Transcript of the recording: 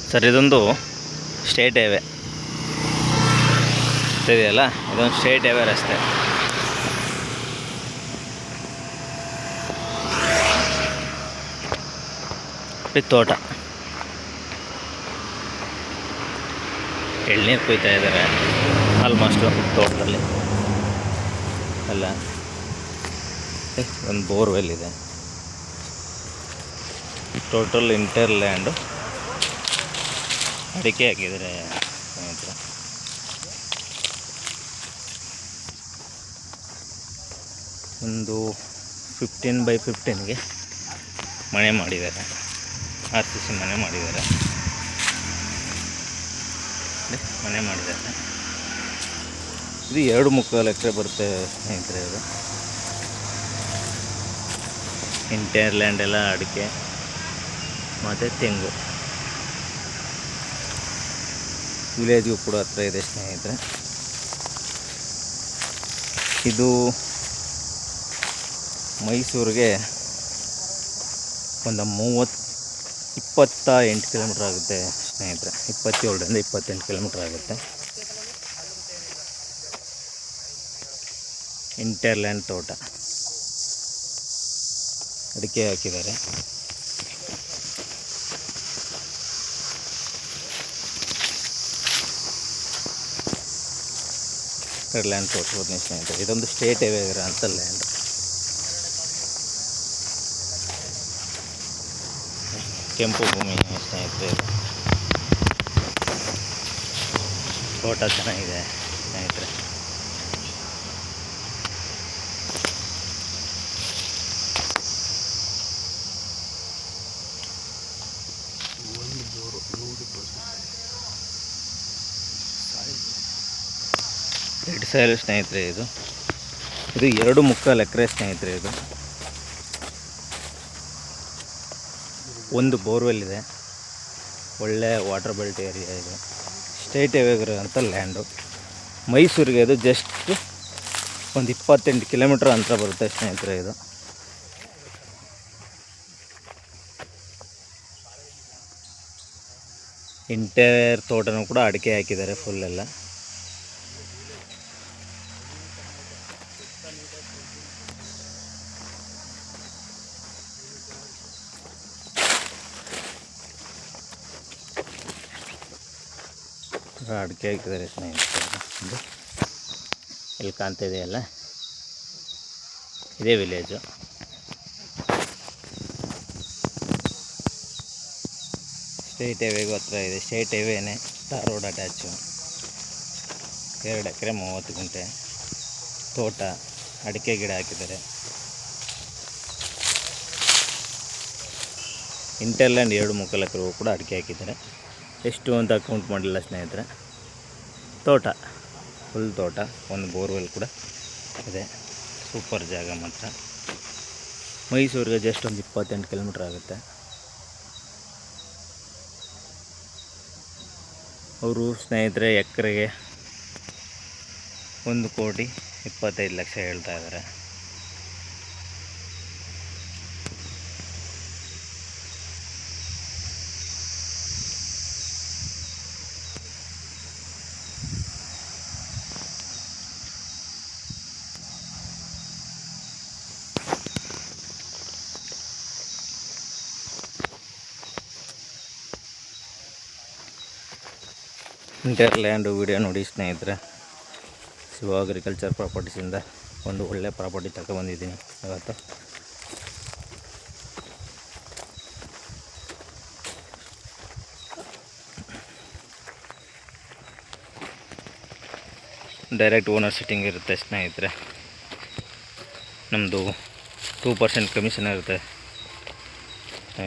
Sir ಇದೊಂದು state highway ಇದೆಯಲ್ಲ, ಇದೊಂದು ಸ್ಟೇಟ್ ಹೈವೇ ರಸ್ತೆ. ತೋಟ, ಎಳ್ನೀರು ಕುಯ್ತಾ ಇದ್ದಾರೆ ಆಲ್ಮೋಸ್ಟು ತೋಟದಲ್ಲಿ ಅಲ್ಲ. ಒಂದು ಬೋರ್ವೆಲ್ ಇದೆ. ಟೋಟಲ್ ಇಂಟರ್ ಲ್ಯಾಂಡು ಅಡಿಕೆ ಹಾಕಿದರೆ ಸ್ನೇಹಿತರೆ. ಒಂದು 15x15ಗೆ ಮನೆ ಮಾಡಿದ್ದಾರೆ, RCC ಮನೆ ಮಾಡಿದ್ದಾರೆ. ಇದು 2.25 ಎಕರೆ ಬರುತ್ತೆ ಸ್ನೇಹಿತರೆ. ಇದು ಇಂಟರ್ ಲ್ಯಾಂಡ್ ಎಲ್ಲ ಅಡಿಕೆ ಮತ್ತು ತೆಂಗು. ವಿಲೇಜ್ಗೂ ಕೂಡ ಹತ್ರ ಇದೆ ಸ್ನೇಹಿತರೆ. ಇದು ಮೈಸೂರಿಗೆ ಒಂದು 28 ಕಿಲೋಮೀಟ್ರ್ ಆಗುತ್ತೆ ಸ್ನೇಹಿತರೆ. 27ರಿಂದ 28 ಕಿಲೋಮೀಟ್ರ್ ಆಗುತ್ತೆ. ಇಂಟರ್ ಲ್ಯಾಂಡ್ ತೋಟ, ಅಡಿಕೆ ಹಾಕಿದ್ದಾರೆ. ಇಂಟರ್ ಲ್ಯಾಂಡ್ ತೋಟ ಸ್ನೇಹಿತರೆ. ಇದೊಂದು ಸ್ಟೇಟ್ ಹೈವೇ ಅಂತ ಲ್ಯಾಂಡ್. ಕೆಂಪು ಭೂಮಿ ಸ್ನೇಹಿತರೆ. ತೋಟ ಚೆನ್ನಾಗಿದೆ ಸ್ನೇಹಿತರೆ. ರೆಡ್ ಸಾಯಿಲ್ ಸ್ನೇಹಿತರೆ. ಇದು 2.25 ಎಕರೆ ಸ್ನೇಹಿತರೆ. ಇದು ಒಂದು ಬೋರ್ವೆಲ್ ಇದೆ. ಒಳ್ಳೆ ವಾಟರ್ ಬೆಲ್ಟ್ ಏರಿಯಾ ಇದು. ಸ್ಟೇಟ್ ಹೈವೇ ಅಂತ ಲ್ಯಾಂಡು. ಮೈಸೂರಿಗೆ ಇದು ಜಸ್ಟ್ ಒಂದು 28 ಕಿಲೋಮೀಟ್ರ್ ಅಂತರ ಬರುತ್ತೆ ಸ್ನೇಹಿತರೆ. ಇದು ಇಂಟೀರಿಯರ್ ತೋಟನೂ ಕೂಡ ಅಡಿಕೆ ಹಾಕಿದ್ದಾರೆ ಫುಲ್ಲೆಲ್ಲ. ಅಡಿಕೆ ಹಾಕಿದ್ದಾರೆ ಸ್ನೇಹಿತರೆ. ಇಲ್ಲಿ ಕಾಣ್ತಾ ಇದೆಯಲ್ಲ, ಇದೇ ವಿಲೇಜು. ಸ್ಟೇಟ್ ಹೈವೇಗೂ ಹತ್ರ ಇದೆ. ಸ್ಟೇಟ್ ಹೈವೇನೇ, ಟಾರ್ ರೋಡ್ ಅಟ್ಯಾಚು. 2 ಎಕರೆ 30 ಗುಂಟೆ ತೋಟ, ಅಡಿಕೆ ಗಿಡ ಹಾಕಿದ್ದಾರೆ. ಇಂಟರ್ ಲ್ಯಾಂಡ್ 2.25 ಎಕರೆಗೂ ಕೂಡ ಅಡಿಕೆ ಹಾಕಿದ್ದಾರೆ. ಎಷ್ಟು ಅಂತ ಕೌಂಟ್ ಮಾಡಲಿಲ್ಲ ಸ್ನೇಹಿತರೆ. ತೋಟ ಫುಲ್ ತೋಟ, ಒಂದು ಬೋರ್ವೆಲ್ ಕೂಡ ಇದೆ. ಸೂಪರ್ ಜಾಗ ಮಾತ್ರ. ಮೈಸೂರಿಗೆ ಜಸ್ಟ್ ಒಂದು 28 ಕಿಲೋಮೀಟ್ರ್ ಆಗುತ್ತೆ. ಅವರು ಸ್ನೇಹಿತರೆ ಎಕರೆಗೆ 1,25,00,000 ಹೇಳ್ತಾ ಇದ್ದಾರೆ. ಇಂಟರ್ ಲ್ಯಾಂಡ್ ವಿಡಿಯೋ ನೋಡಿ ಸ್ನೇಹಿತರೆ. ಶಿವ ಅಗ್ರಿಕಲ್ಚರ್ ಪ್ರಾಪರ್ಟೀಸಿಂದ ಒಂದು ಒಳ್ಳೆ ಪ್ರಾಪರ್ಟಿ ತಗೊಬಂದಿದ್ದೀನಿ ಇವತ್ತು. ಡೈರೆಕ್ಟ್ ಓನರ್ ಸಿಟ್ಟಿಂಗ್ ಇರುತ್ತೆ ಸ್ನೇಹಿತರೆ. ನಮ್ಮದು 2% ಕಮಿಷನ್ ಇರುತ್ತೆ